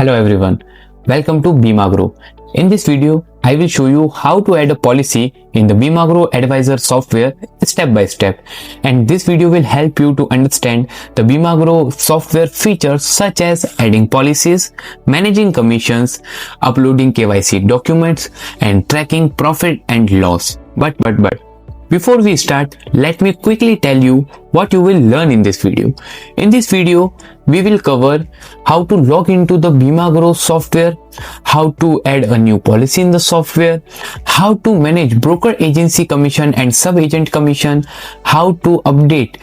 Hello everyone, welcome to BIMAGROW. In this video, I will show you how to add a policy in the BIMAGROW Advisor software step by step. And this video will help you to understand the BIMAGROW software features such as adding policies, managing commissions, uploading KYC documents, and tracking profit and loss. But before we start, let me quickly tell you what you will learn in this video. In this video, we will cover how to log into the BIMAGROW software, how to add a new policy in the software, how to manage broker agency commission and sub-agent commission, how to update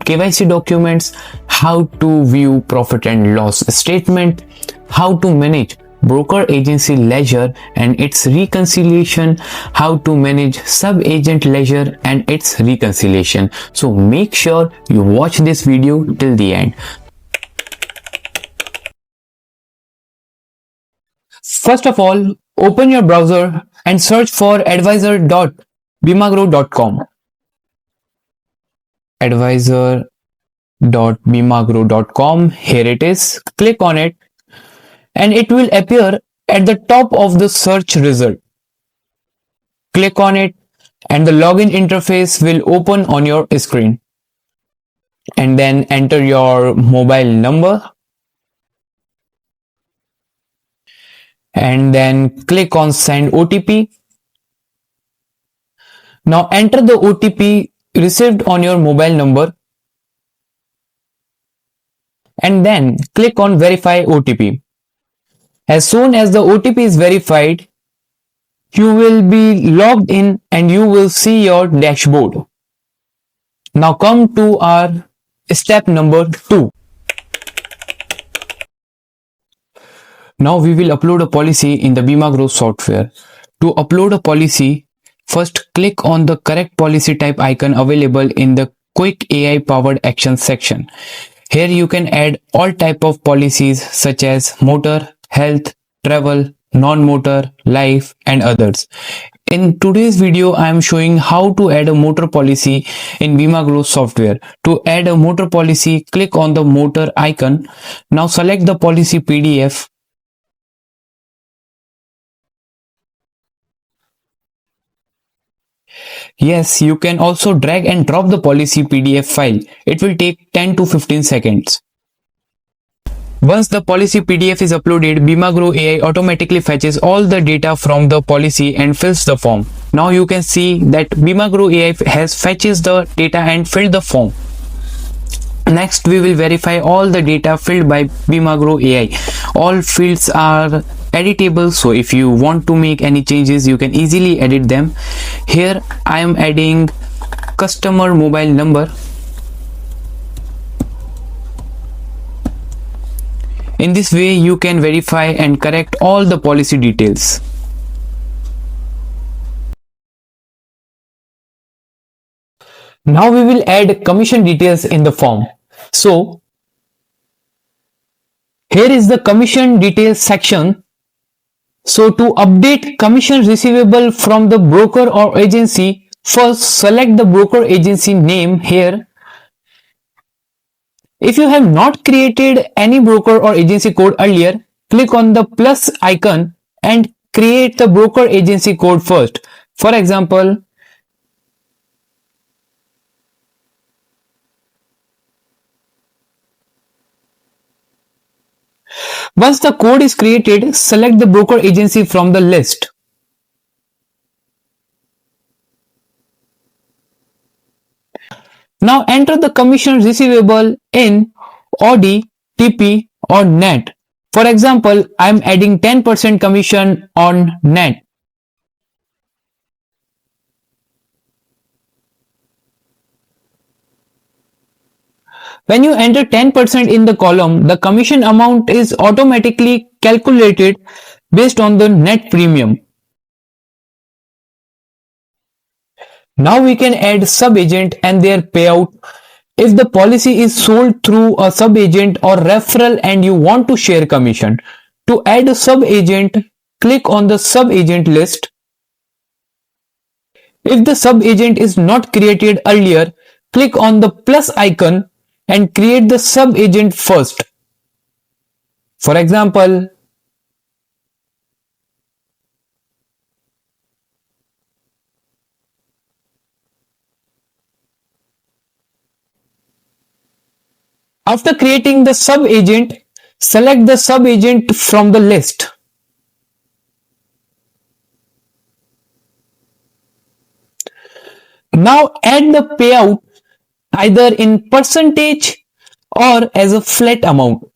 KYC documents, how to view profit and loss statement, how to manage broker agency ledger and its reconciliation, how to manage sub-agent ledger and its reconciliation. So make sure you watch this video till the end. First of all, open your browser and search for advisor.bimagrow.com. Advisor.bimagrow.com. Here it is. Click on it and it will appear at the top of the search result. Click on it and the login interface will open on your screen. And then enter your mobile number. And then click on send OTP. Now enter the OTP received on your mobile number. And then click on verify OTP. As soon as the OTP is verified, you will be logged in and you will see your dashboard. Now come to our step number 2. Now we will upload a policy in the BIMAGROW software. To upload a policy, first click on the correct policy type icon available in the quick AI powered action section. Here you can add all type of policies such as motor, health, travel, non-motor, life and others. In today's video, I am showing how to add a motor policy in BIMAGROW software. To add a motor policy, click on the motor icon. Now select the policy PDF. Yes, you can also drag and drop the policy PDF file. It will take 10 to 15 seconds. Once the policy PDF is uploaded, BIMAGROW AI automatically fetches all the data from the policy and fills the form. Now you can see that BIMAGROW AI has fetches the data and filled the form. Next, we will verify all the data filled by BIMAGROW AI. All fields are editable, so if you want to make any changes, you can easily edit them. Here I am adding customer mobile number. In this way, you can verify and correct all the policy details. Now we will add commission details in the form. So here is the commission details section. So to update commission receivable from the broker or agency, first select the broker agency name here. If you have not created any broker or agency code earlier, click on the plus icon and create the broker agency code first. For example, once the code is created, select the broker agency from the list. Now enter the commission receivable in OD, TP or net. For example, I am adding 10% commission on net. When you enter 10% in the column, the commission amount is automatically calculated based on the net premium. Now we can add sub-agent and their payout. If the policy is sold through a sub-agent or referral and you want to share commission. To add a sub-agent, click on the sub-agent list. If the sub-agent is not created earlier, click on the plus icon and create the sub-agent first. For example, After creating the sub-agent, select the sub-agent from the list. Now add the payout either in percentage or as a flat amount.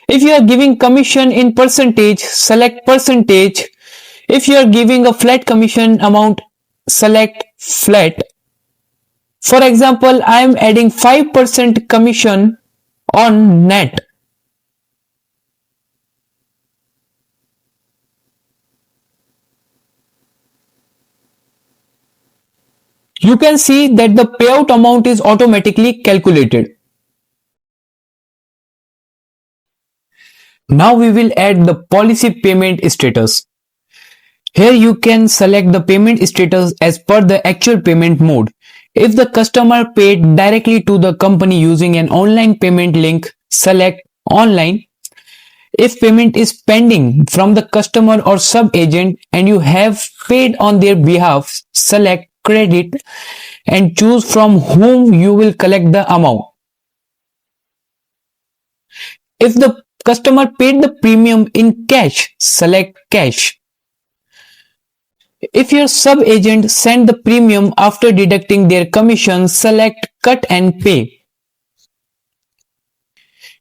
If you are giving commission in percentage, select percentage. If you are giving a flat commission amount, select flat. For example, I am adding 5% commission on net. You can see that the payout amount is automatically calculated. Now we will add the policy payment status. Here you can select the payment status as per the actual payment mode. If the customer paid directly to the company using an online payment link, select online. If payment is pending from the customer or sub-agent and you have paid on their behalf, select credit and choose from whom you will collect the amount. If the customer paid the premium in cash, select cash. If your sub-agent sent the premium after deducting their commission, select cut and pay.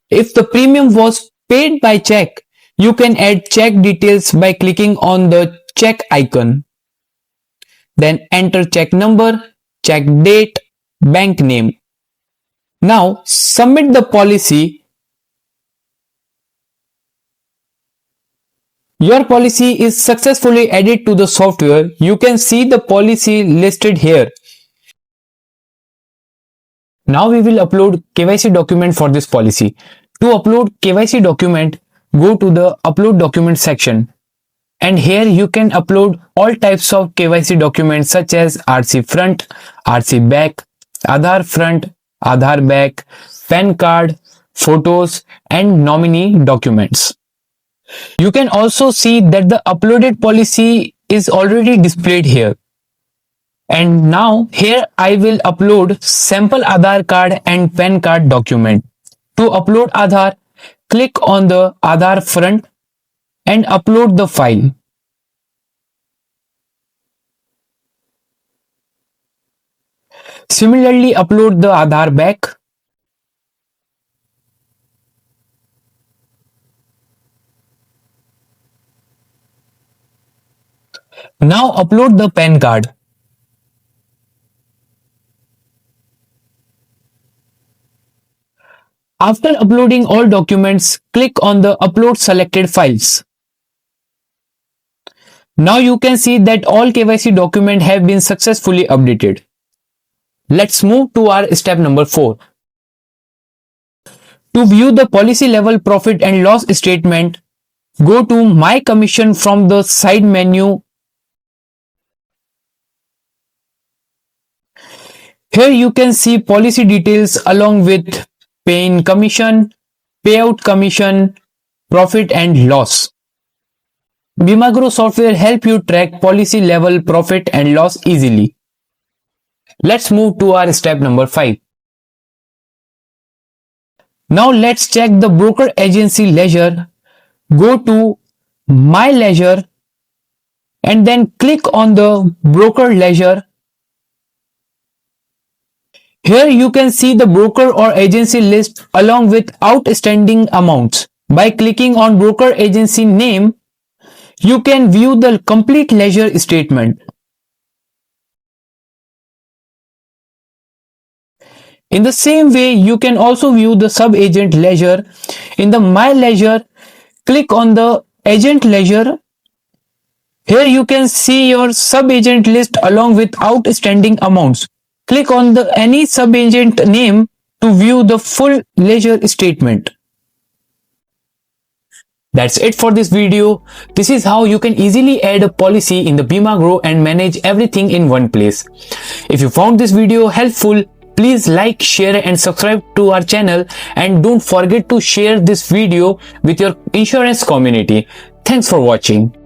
If the premium was paid by check, you can add check details by clicking on the check icon. Then enter check number, check date, bank name. Now submit the policy. Your policy is successfully added to the software. You can see the policy listed here. Now we will upload KYC document for this policy. To upload KYC document, go to the upload document section. And here you can upload all types of KYC documents such as RC front, RC back, Aadhaar front, Aadhaar back, PAN card, photos and nominee documents. You can also see that the uploaded policy is already displayed here. And now here I will upload sample Aadhaar card and PAN card document. To upload Aadhaar, click on the Aadhaar front and upload the file. Similarly, upload the Aadhaar back. Now upload the PAN card. After uploading all documents, click on the upload selected files. Now you can see that all KYC documents have been successfully updated. Let's move to our step number 4. To view the policy level profit and loss statement, go to My Commission from the side menu. Here you can see policy details along with pay-in commission, payout commission, profit and loss. BIMA software help you track policy level profit and loss easily. Let's move to our step number 5. Now let's check the broker agency ledger. Go to My Ledger and then click on the broker ledger. Here you can see the broker or agency list along with outstanding amounts. By clicking on broker agency name, you can view the complete ledger statement. In the same way, you can also view the sub-agent ledger. In the My Ledger, click on the agent ledger. Here you can see your sub-agent list along with outstanding amounts. Click on the any sub-agent name to view the full ledger statement. That's it for this video. This is how you can easily add a policy in the BIMA and manage everything in one place. If you found this video helpful, please like, share and subscribe to our channel, and don't forget to share this video with your insurance community. Thanks for watching.